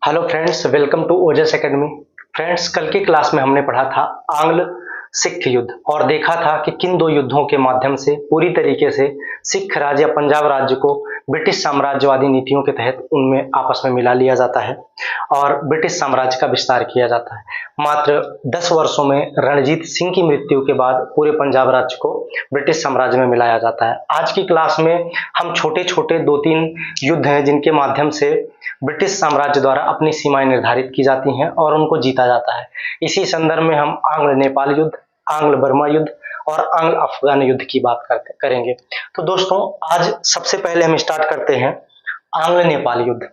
Hello friends, welcome to Ojas academy. Friends, कल की class में हमने पढ़ा था आंग्ल सिख युद्ध और देखा था कि किन दो युद्धों के माध्यम से पूरी तरीके से सिख राज्य या पंजाब राज्य को ब्रिटिश साम्राज्यवादी नीतियों के तहत उनमें आपस में मिला लिया जाता है और ब्रिटिश साम्राज्य का विस्तार किया जाता है। मात्र 10 वर्षों में रणजीत सिंह की मृत्यु के बाद पूरे पंजाब राज्य को ब्रिटिश साम्राज्य में मिलाया जाता है। आज की क्लास में हम छोटे छोटे 2-3 युद्ध हैं जिनके माध्यम से ब्रिटिश साम्राज्य द्वारा अपनी सीमाएं निर्धारित की जाती हैं और उनको जीता जाता है। इसी संदर्भ में हम आंग्ल नेपाल युद्ध, आंग्ल बर्मा युद्ध और आंग्ल अफगान युद्ध की बात करेंगे। तो दोस्तों, आज सबसे पहले हम स्टार्ट करते हैं आंग्ल नेपाल युद्ध।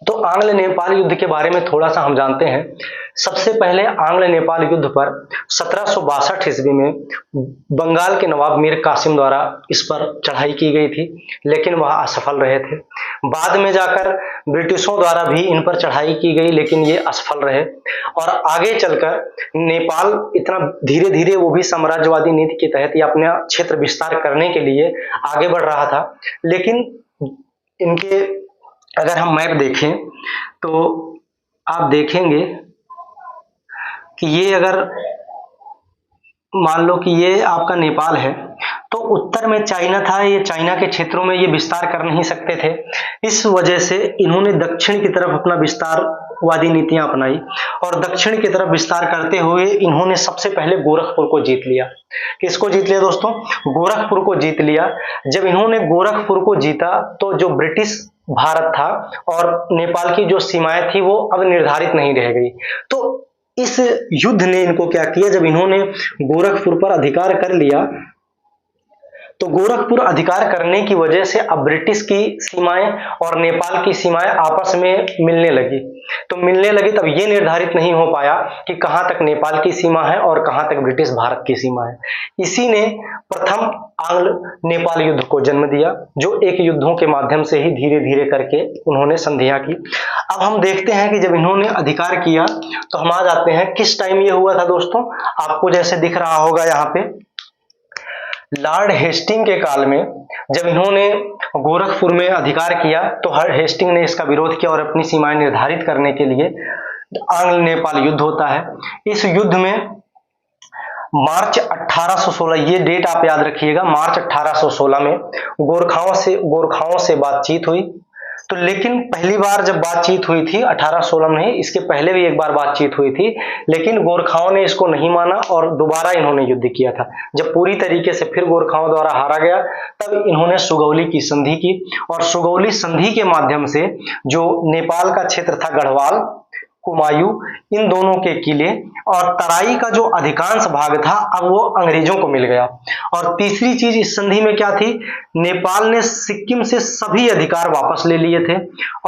तो आंग्ल नेपाल युद्ध के बारे में थोड़ा सा हम जानते हैं। सबसे पहले आंग्ल नेपाल युद्ध पर 1762 ईस्वी में बंगाल के नवाब मीर कासिम द्वारा इस पर चढ़ाई की गई थी, लेकिन वह असफल रहे थे। बाद में जाकर ब्रिटिशों द्वारा भी इन पर चढ़ाई की गई, लेकिन ये असफल रहे और आगे चलकर नेपाल इतना धीरे धीरे वो भी साम्राज्यवादी नीति के तहत या अपना क्षेत्र विस्तार करने के लिए आगे बढ़ रहा था। लेकिन इनके अगर हम मैप देखें तो आप देखेंगे कि ये अगर मान लो कि ये आपका नेपाल है तो उत्तर में चाइना था। ये चाइना के क्षेत्रों में ये विस्तार कर नहीं सकते थे। इस वजह से इन्होंने दक्षिण की तरफ अपना विस्तारवादी नीतियां अपनाई और दक्षिण की तरफ विस्तार करते हुए इन्होंने सबसे पहले गोरखपुर को जीत लिया। किसको जीत लिया दोस्तों? गोरखपुर को जीत लिया। जब इन्होंने गोरखपुर को जीता तो जो ब्रिटिश भारत था और नेपाल की जो सीमाएं थी वो अब निर्धारित नहीं रह गई। तो इस युद्ध ने इनको क्या किया, जब इन्होंने गोरखपुर पर अधिकार कर लिया तो गोरखपुर अधिकार करने की वजह से अब ब्रिटिश की सीमाएं और नेपाल की सीमाएं आपस में मिलने लगी। तो मिलने लगी तब ये निर्धारित नहीं हो पाया कि कहां तक नेपाल की सीमा है और कहां तक ब्रिटिश भारत की सीमा है। इसी ने प्रथम आंग्ल नेपाल युद्ध को जन्म दिया, जो एक युद्धों के माध्यम से ही धीरे धीरे करके उन्होंने संधियां की। अब हम देखते हैं कि जब इन्होंने अधिकार किया तो हम आ जाते हैं किस टाइम ये हुआ था दोस्तों। आपको जैसे दिख रहा होगा यहाँ पे, लॉर्ड हेस्टिंग के काल में जब इन्होंने गोरखपुर में अधिकार किया तो हेस्टिंग ने इसका विरोध किया और अपनी सीमाएं निर्धारित करने के लिए आंग्ल नेपाल युद्ध होता है। इस युद्ध में मार्च 1816, ये डेट आप याद रखिएगा, मार्च 1816 में गोरखाओं से बातचीत हुई। तो लेकिन पहली बार जब बातचीत हुई थी 1816 में, इसके पहले भी एक बार बातचीत हुई थी, लेकिन गोरखाओं ने इसको नहीं माना और दोबारा इन्होंने युद्ध किया था। जब पूरी तरीके से फिर गोरखाओं द्वारा हारा गया तब इन्होंने सुगौली की संधि की और सुगौली संधि के माध्यम से जो नेपाल का क्षेत्र था, गढ़वाल, कुमायूं, इन दोनों के किले और तराई का जो अधिकांश भाग था अब वो अंग्रेजों को मिल गया। और तीसरी चीज इस संधि में क्या थी, नेपाल ने सिक्किम से सभी अधिकार वापस ले लिए थे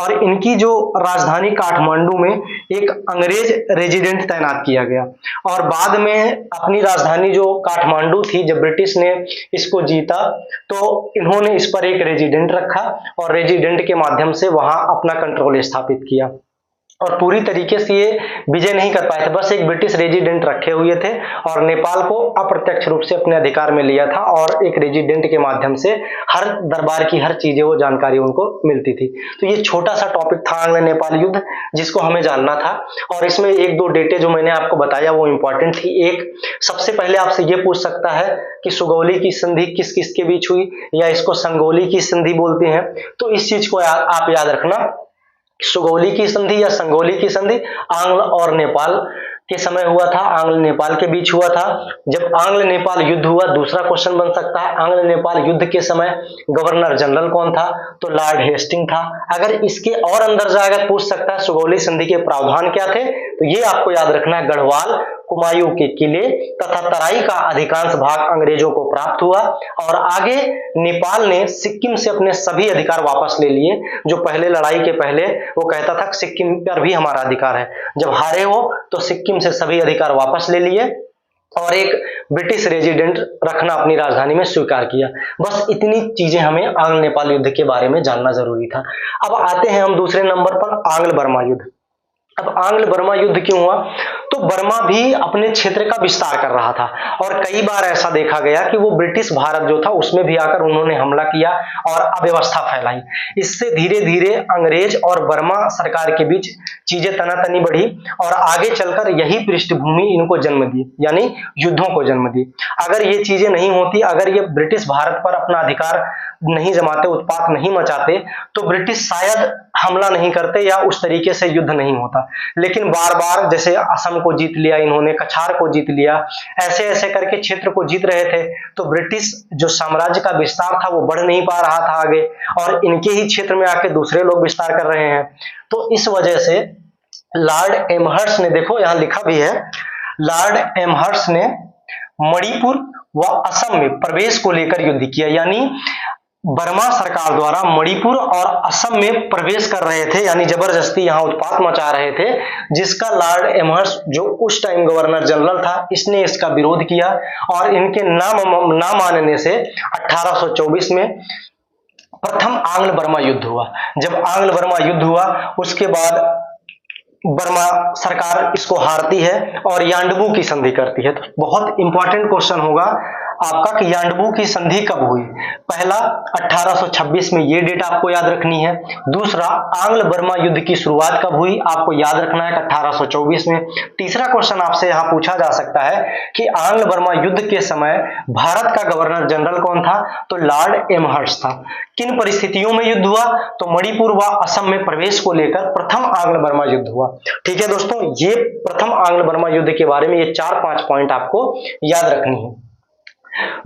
और इनकी जो राजधानी काठमांडू में एक अंग्रेज रेजिडेंट तैनात किया गया। और बाद में अपनी राजधानी जो काठमांडू थी, जब ब्रिटिश ने इसको जीता तो इन्होंने इस पर एक रेजिडेंट रखा और रेजिडेंट के माध्यम से वहां अपना कंट्रोल स्थापित किया और पूरी तरीके से ये विजय नहीं कर पाए थे। बस एक ब्रिटिश रेजिडेंट रखे हुए थे और नेपाल को अप्रत्यक्ष रूप से अपने अधिकार में लिया था और एक रेजिडेंट के माध्यम से हर दरबार की हर चीजें, वो जानकारी उनको मिलती थी। तो ये छोटा सा टॉपिक था आंग्ल नेपाल युद्ध, जिसको हमें जानना था। और इसमें 1-2 डेटे जो मैंने आपको बताया वो इंपॉर्टेंट थी। एक, सबसे पहले आपसे ये पूछ सकता है कि सुगौली की संधि किस किस के बीच हुई, या इसको संगोली की संधि बोलते हैं। तो इस चीज को आप याद रखना, सुगौली की संधि या संगोली की संधि आंग्ल और नेपाल के समय हुआ था, आंग्ल नेपाल के बीच हुआ था। जब आंग्ल नेपाल युद्ध हुआ, दूसरा क्वेश्चन बन सकता है आंग्ल नेपाल युद्ध के समय गवर्नर जनरल कौन था, तो लॉर्ड हेस्टिंग था। अगर इसके और अंदर जाकर पूछ सकता है सुगौली संधि के प्रावधान क्या थे, तो ये आपको याद रखना है, गढ़वाल, कुमायूं के किले तथा तराई का अधिकांश भाग अंग्रेजों को प्राप्त हुआ और आगे नेपाल ने सिक्किम से अपने सभी अधिकार वापस ले लिए। जो पहले लड़ाई के पहले वो कहता था सिक्किम पर भी हमारा अधिकार है, जब हारे हो तो सिक्किम से सभी अधिकार वापस ले लिए और एक ब्रिटिश रेजिडेंट रखना अपनी राजधानी में स्वीकार किया। बस इतनी चीजें हमें आंग्ल नेपाल युद्ध के बारे में जानना जरूरी था। अब आते हैं हम दूसरे नंबर पर आंग्ल बर्मा युद्ध। अब आंग्ल बर्मा युद्ध क्यों हुआ, तो तो बर्मा भी अपने क्षेत्र का विस्तार कर रहा था और कई बार ऐसा देखा गया कि वो ब्रिटिश भारत जो था उसमें भी आकर उन्होंने हमला किया और अव्यवस्था फैलाई। इससे धीरे धीरे अंग्रेज और बर्मा सरकार के बीच चीजें तनातनी बढ़ी और आगे चलकर यही पृष्ठभूमि इनको जन्म दी, यानी युद्धों को जन्म दी। अगर ये चीजें नहीं होती, अगर ये ब्रिटिश भारत पर अपना अधिकार नहीं जमाते, उत्पात नहीं मचाते, तो ब्रिटिश शायद हमला नहीं करते या उस तरीके से युद्ध नहीं होता। लेकिन बार बार जैसे असम को जीत लिया इन्होंने, कछार को जीत लिया, ऐसे ऐसे करके क्षेत्र को जीत रहे थे, तो ब्रिटिश जो साम्राज्य का विस्तार था वो बढ़ नहीं पा रहा था आगे, और इनके ही क्षेत्र में आके दूसरे लोग विस्तार कर रहे हैं। तो इस वजह से लॉर्ड एमहर्स्ट ने, देखो यहां लिखा भी है, लॉर्ड एमहर्स्ट ने मणिपुर व असम में प्रवेश को लेकर युद्ध किया, यानी बर्मा सरकार द्वारा मणिपुर और असम में प्रवेश कर रहे थे, यानी जबरदस्ती यहां उत्पात मचा रहे थे, जिसका लॉर्ड एमहर्स्ट जो उस टाइम गवर्नर जनरल था, इसने इसका विरोध किया और इनके ना मानने से 1824 में प्रथम आंग्ल बर्मा युद्ध हुआ। जब आंग्ल बर्मा युद्ध हुआ उसके बाद बर्मा सरकार इसको हारती है और यांडबू की संधि करती है। तो बहुत इंपॉर्टेंट क्वेश्चन होगा आपका कि यांडबू की संधि कब हुई। पहला 1826 में, ये डेट आपको याद रखनी है। दूसरा, आंग्ल बर्मा युद्ध की शुरुआत कब हुई, आपको याद रखना है कि 1824 में। तीसरा क्वेश्चन आपसे यहां पूछा जा सकता है कि आंग्ल बर्मा युद्ध के समय भारत का गवर्नर जनरल कौन था, तो लॉर्ड एमहर्स्ट था। किन परिस्थितियों में युद्ध हुआ, तो मणिपुर व असम में प्रवेश को लेकर प्रथम आंग्ल बर्मा युद्ध हुआ। ठीक है दोस्तों, ये प्रथम आंग्ल बर्मा युद्ध के बारे में ये 4-5 पॉइंट आपको याद रखनी है।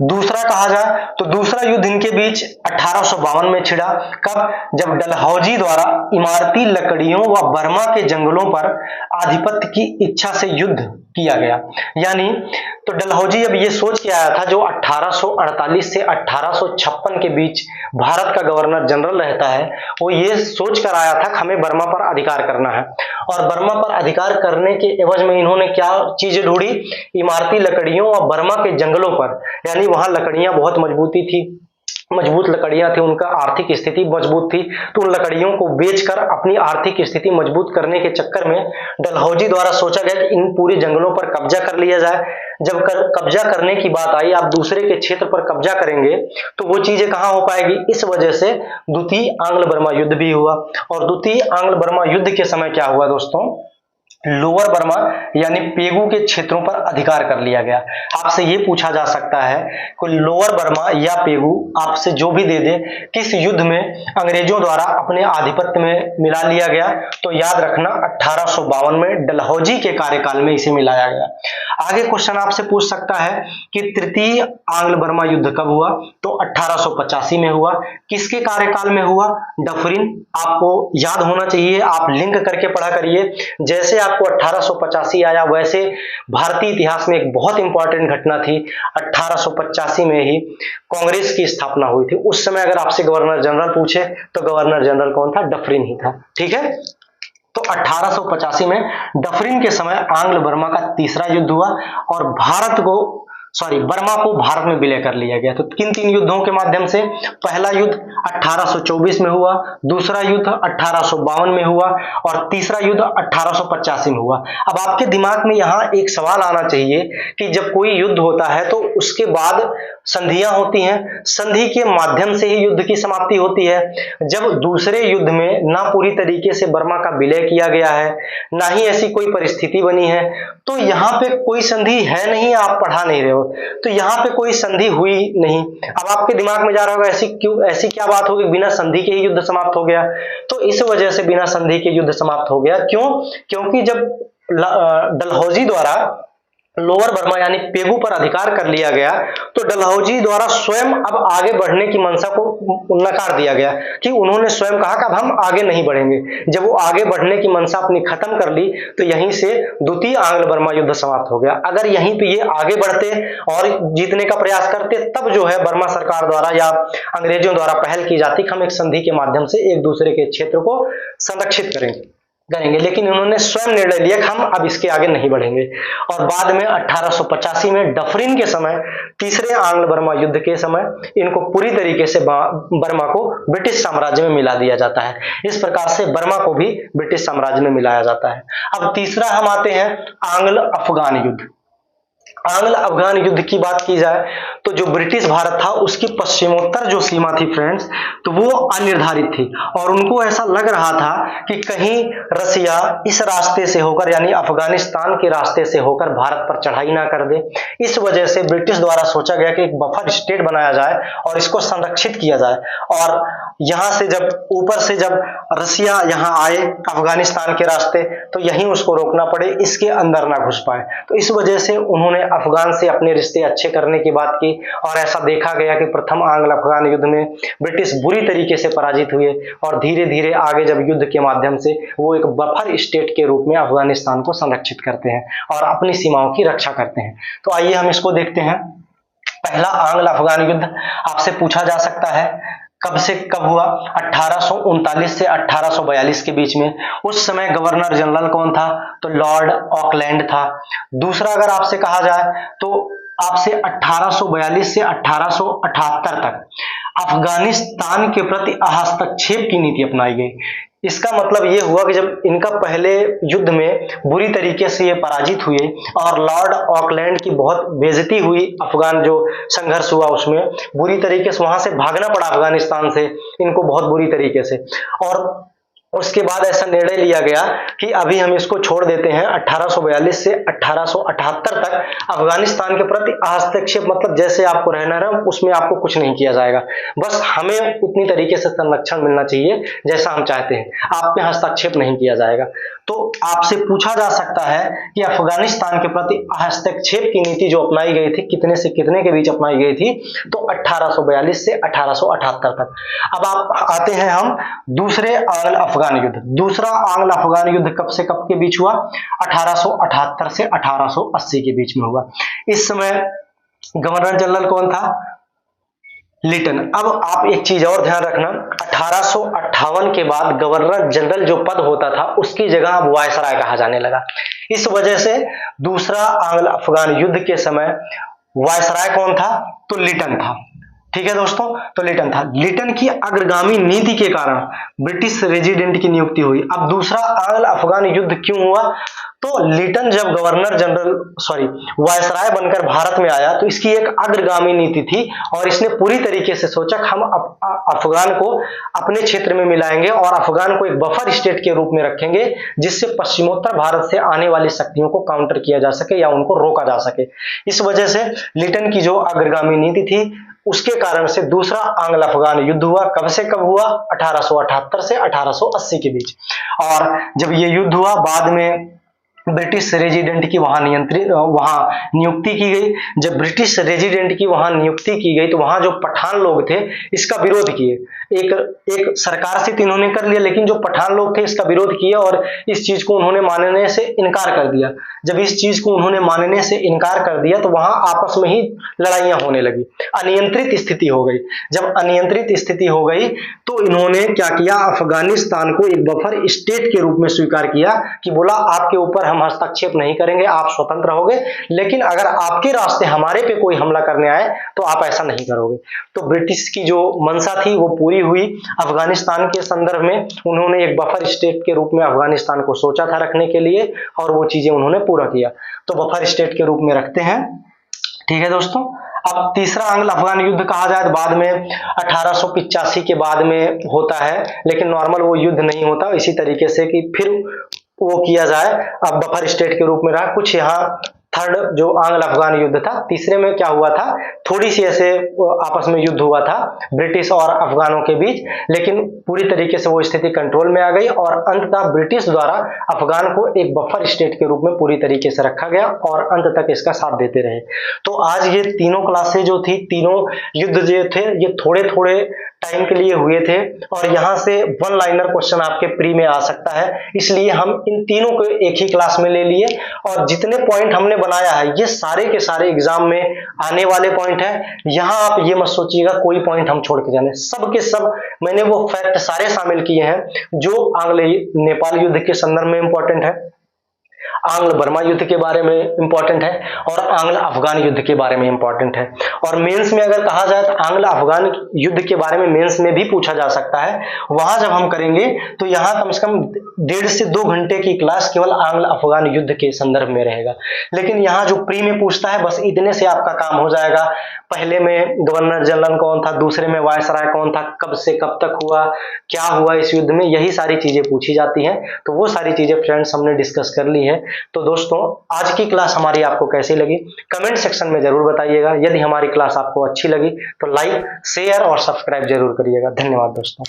दूसरा कहा जाए तो दूसरा युद्ध इनके बीच 1852 में छिड़ा। कब, जब डलहौजी द्वारा इमारती लकड़ियों व बर्मा के जंगलों पर आधिपत्य की इच्छा से युद्ध किया गया। यानी तो डलहौजी अब ये सोच के आया था, जो 1848 से 1856 के बीच भारत का गवर्नर जनरल रहता है, वो ये सोच कर आया था हमें बर्मा पर अधिकार करना है। और बर्मा पर अधिकार करने के एवज में इन्होंने क्या चीजें ढूंढी, इमारती लकड़ियों और बर्मा के जंगलों पर, यानी वहां लकड़ियां बहुत मजबूत लकड़ियां थी, उनका आर्थिक स्थिति मजबूत थी, तो उन लकड़ियों को बेचकर अपनी आर्थिक स्थिति मजबूत करने के चक्कर में डलहौजी द्वारा सोचा गया कि इन पूरे जंगलों पर कब्जा कर लिया जाए। जब कब्जा करने की बात आई, आप दूसरे के क्षेत्र पर कब्जा करेंगे तो वो चीजें कहां हो पाएगी। इस वजह से द्वितीय आंग्ल बर्मा युद्ध भी हुआ। और द्वितीय आंग्ल बर्मा युद्ध के समय क्या हुआ दोस्तों, लोअर बर्मा यानी पेगू के क्षेत्रों पर अधिकार कर लिया गया। आपसे ये पूछा जा सकता है कि लोअर बर्मा या पेगू आपसे जो भी दे दे, किस युद्ध में अंग्रेजों द्वारा अपने आधिपत्य में मिला लिया गया, तो याद रखना 1852 में डलहौजी के कार्यकाल में इसे मिलाया गया। आगे क्वेश्चन आपसे पूछ सकता है कि तृतीय आंग्ल बर्मा युद्ध कब हुआ, तो 1885 में हुआ। किसके कार्यकाल में हुआ, डफरिन। आपको याद होना चाहिए, आप लिंक करके पढ़ा करिए। जैसे आपको 1885 आया, वैसे भारतीय इतिहास में एक बहुत इंपॉर्टेंट घटना थी, 1885 में ही कांग्रेस की स्थापना हुई थी। उस समय अगर आपसे गवर्नर जनरल पूछे तो गवर्नर जनरल कौन था, डफरिन ही था। ठीक है, तो 1885 में डफरिन के समय आंग्ल बर्मा का तीसरा युद्ध हुआ और बर्मा को भारत में विलय कर लिया गया। तो किन 3 युद्धों के माध्यम से, पहला युद्ध 1824 में हुआ, दूसरा युद्ध 1852 में हुआ और तीसरा युद्ध 1885 में हुआ। अब आपके दिमाग में यहाँ एक सवाल आना चाहिए कि जब कोई युद्ध होता है तो उसके बाद संधियां होती हैं, संधि के माध्यम से ही युद्ध की समाप्ति होती है। जब दूसरे युद्ध में ना पूरी तरीके से बर्मा का विलय किया गया है, ना ही ऐसी कोई परिस्थिति बनी है, तो यहाँ पे कोई संधि है नहीं, आप पढ़ा नहीं रहे हो, तो यहाँ पे कोई संधि हुई नहीं। अब आपके दिमाग में जा रहा होगा ऐसी क्या बात होगी, बिना संधि के ही युद्ध समाप्त हो गया। तो इस वजह से बिना संधि के युद्ध समाप्त हो गया। क्यों, क्योंकि जब डलहौजी द्वारा लोअर बर्मा यानी पेगू पर अधिकार कर लिया गया, तो डलहौजी द्वारा स्वयं अब आगे बढ़ने की मंशा को नकार दिया गया कि उन्होंने स्वयं कहा कि अब हम आगे नहीं बढ़ेंगे। जब वो आगे बढ़ने की मंशा अपनी खत्म कर ली, तो यहीं से द्वितीय आंग्ल बर्मा युद्ध समाप्त हो गया। अगर यहीं पे ये आगे बढ़ते और जीतने का प्रयास करते, तब जो है बर्मा सरकार द्वारा या अंग्रेजों द्वारा पहल की जाती कि हम एक संधि के माध्यम से एक दूसरे के क्षेत्र को संरक्षित करेंगे। करेंगे, लेकिन इन्होंने स्वयं निर्णय लिया कि हम अब इसके आगे नहीं बढ़ेंगे। और बाद में 1885 में डफरिन के समय, तीसरे आंग्ल बर्मा युद्ध के समय, इनको पूरी तरीके से बर्मा को ब्रिटिश साम्राज्य में मिला दिया जाता है। इस प्रकार से बर्मा को भी ब्रिटिश साम्राज्य में मिलाया जाता है। अब तीसरा हम आते हैं आंग्ल अफगान युद्ध। आंग्ल अफगान युद्ध की बात की जाए तो जो ब्रिटिश भारत था उसकी पश्चिमोत्तर जो सीमा थी फ्रेंड्स, तो वो अनिर्धारित थी और उनको ऐसा लग रहा था कि कहीं रसिया इस रास्ते से होकर यानी अफगानिस्तान के रास्ते से होकर भारत पर चढ़ाई ना कर दे। इस वजह से ब्रिटिश द्वारा सोचा गया कि एक बफर स्टेट बनाया जाए और इसको संरक्षित किया जाए, और यहां से जब ऊपर से जब रसिया यहां आए अफगानिस्तान के रास्ते तो यहीं उसको रोकना पड़े, इसके अंदर ना घुस पाए। तो इस वजह से उन्होंने अफगान से अपने रिश्ते अच्छे करने की बात की और ऐसा देखा गया कि प्रथम आंग्ल अफगान युद्ध में ब्रिटिश बुरी तरीके से पराजित हुए और धीरे धीरे आगे जब युद्ध के माध्यम से वो एक बफर स्टेट के रूप में अफगानिस्तान को संरक्षित करते हैं और अपनी सीमाओं की रक्षा करते हैं। तो आइए हम इसको देखते हैं। पहला आंग्ल अफगान युद्ध आपसे पूछा जा सकता है कब से कब हुआ? 1839 से 1842 के बीच में। उस समय गवर्नर जनरल कौन था? तो लॉर्ड ऑकलैंड था। दूसरा अगर आपसे कहा जाए तो आपसे 1842 से 1878 तक अफगानिस्तान के प्रति हस्तक्षेप की नीति अपनाई गई। इसका मतलब ये हुआ कि जब इनका पहले युद्ध में बुरी तरीके से ये पराजित हुए और लॉर्ड ऑकलैंड की बहुत बेइज्जती हुई, अफगान जो संघर्ष हुआ उसमें बुरी तरीके से वहां से भागना पड़ा अफगानिस्तान से इनको बहुत बुरी तरीके से, और उसके बाद ऐसा निर्णय लिया गया कि अभी हम इसको छोड़ देते हैं। 1842 से 1878 तक अफगानिस्तान के प्रति हस्तक्षेप मतलब जैसे आपको रहना है उसमें आपको कुछ नहीं किया जाएगा, बस हमें उतनी तरीके से संरक्षण मिलना चाहिए जैसा हम चाहते हैं, आप में हस्तक्षेप नहीं किया जाएगा। तो आपसे पूछा जा सकता है कि अफगानिस्तान के प्रति हस्तक्षेप की नीति जो अपनाई गई थी कितने से कितने के बीच अपनाई गई थी? तो 1842 से 1878 तक। अब आप आते हैं हम दूसरे आंग्ल अफगान युद्ध। दूसरा आंग्ल अफगान युद्ध कब से कब के बीच हुआ? 1878 से 1880 के बीच में हुआ। इस समय गवर्नर जनरल कौन था? लिटन। अब आप एक चीज और ध्यान रखना, 1858 के बाद गवर्नर जनरल जो पद होता था उसकी जगह अब वायसराय कहा जाने लगा। इस वजह से दूसरा आंग्ल अफगान युद्ध के समय वायसराय कौन था? तो लिटन था। ठीक है दोस्तों, तो लिटन था। लिटन की अग्रगामी नीति के कारण ब्रिटिश रेजिडेंट की नियुक्ति हुई। अब दूसरा आंग्ल अफगान युद्ध क्यों हुआ? तो लिटन जब गवर्नर जनरल वायसराय बनकर भारत में आया तो इसकी एक अग्रगामी नीति थी और इसने पूरी तरीके से सोचा कि हम अफगान को अपने क्षेत्र में मिलाएंगे और अफगान को एक बफर स्टेट के रूप में रखेंगे जिससे पश्चिमोत्तर भारत से आने वाली शक्तियों को काउंटर किया जा सके या उनको रोका जा सके। इस वजह से लिटन की जो अग्रगामी नीति थी उसके कारण से दूसरा आंग्ल अफगान युद्ध हुआ। कब से कब हुआ? 1878 से 1880 के बीच। और जब ये युद्ध हुआ बाद में ब्रिटिश रेजिडेंट की वहां नियुक्ति की गई। जब ब्रिटिश रेजिडेंट की वहां नियुक्ति की गई तो वहां जो पठान लोग थे इसका विरोध किए। एक सरकार से तो इन्होंने कर लिया लेकिन जो पठान लोग थे इसका विरोध किया और इस चीज को उन्होंने मानने से इनकार कर दिया। जब इस चीज को उन्होंने मानने से इनकार कर दिया तो वहां आपस में ही लड़ाइयां होने लगी, अनियंत्रित स्थिति हो गई। जब अनियंत्रित स्थिति हो गई तो इन्होंने क्या किया? अफगानिस्तान को एक बफर स्टेट के रूप में स्वीकार किया कि बोला आपके ऊपर हम हस्तक्षेप नहीं करेंगे, आप स्वतंत्र रहोगे, लेकिन अगर आपके रास्ते हमारे पे कोई हमला करने आए तो आप ऐसा नहीं करोगे। तो ब्रिटिश की जो मंशा थी वो पूरी हुई। अफगानिस्तान के संदर्भ में उन्होंने एक बफर स्टेट के रूप में अफगानिस्तान को सोचा था रखने के लिए और वो चीजें उन्होंने पूरा किया। तो बफर स्टेट के रूप में रखते हैं। ठीक है दोस्तों, अब तीसरा आंग्ल अफगान युद्ध कहा जाए तो बाद में 1885 के बाद में होता है, लेकिन नॉर्मल वो युद्ध नहीं होता, इसी तरीके से कि फिर वो किया जाए। अब बफर स्टेट के रूप में रहा। कुछ यहाँ थर्ड जो आंग्ल अफगान युद्ध था, तीसरे में क्या हुआ था? थोड़ी सी ऐसे आपस में युद्ध हुआ था ब्रिटिश और अफगानों के बीच, लेकिन पूरी तरीके से वो स्थिति कंट्रोल में आ गई और अंततः ब्रिटिश द्वारा अफगान को एक बफर स्टेट के रूप में पूरी तरीके से रखा गया और अंत तक इसका साथ देते रहे। तो आज ये तीनों क्लासें जो थी, तीनों युद्ध जो थे ये थोड़े थोड़े टाइम के लिए हुए थे और यहाँ से वन लाइनर क्वेश्चन आपके प्री में आ सकता है, इसलिए हम इन तीनों को एक ही क्लास में ले लिए और जितने पॉइंट हमने बनाया है ये सारे के सारे एग्जाम में आने वाले पॉइंट है। यहाँ आप ये मत सोचिएगा कोई पॉइंट हम छोड़ के जाने, सब के सब मैंने वो फैक्ट सारे शामिल किए हैं जो आंग्ल नेपाल युद्ध के संदर्भ में इंपॉर्टेंट है, आंग्ल बर्मा युद्ध के बारे में इंपॉर्टेंट है और आंग्ल अफगान युद्ध के बारे में इंपॉर्टेंट है। और मेंस में अगर कहा जाए तो आंग्ल अफगान युद्ध के बारे में मेंस में भी पूछा जा सकता है। वहां जब हम करेंगे तो यहाँ कम से कम 1.5 से 2 घंटे की क्लास केवल आंग्ल अफगान युद्ध के संदर्भ में रहेगा, लेकिन यहाँ जो प्री में पूछता है बस इतने से आपका काम हो जाएगा। पहले में गवर्नर जनरल कौन था, दूसरे में वायसराय कौन था, कब से कब तक हुआ, क्या हुआ इस युद्ध में, यही सारी चीजें पूछी जाती हैं। तो वो सारी चीजें फ्रेंड्स हमने डिस्कस कर ली है। तो दोस्तों आज की क्लास हमारी आपको कैसी लगी कमेंट सेक्शन में जरूर बताइएगा। यदि हमारी क्लास आपको अच्छी लगी तो लाइक, शेयर और सब्सक्राइब जरूर करिएगा। धन्यवाद दोस्तों।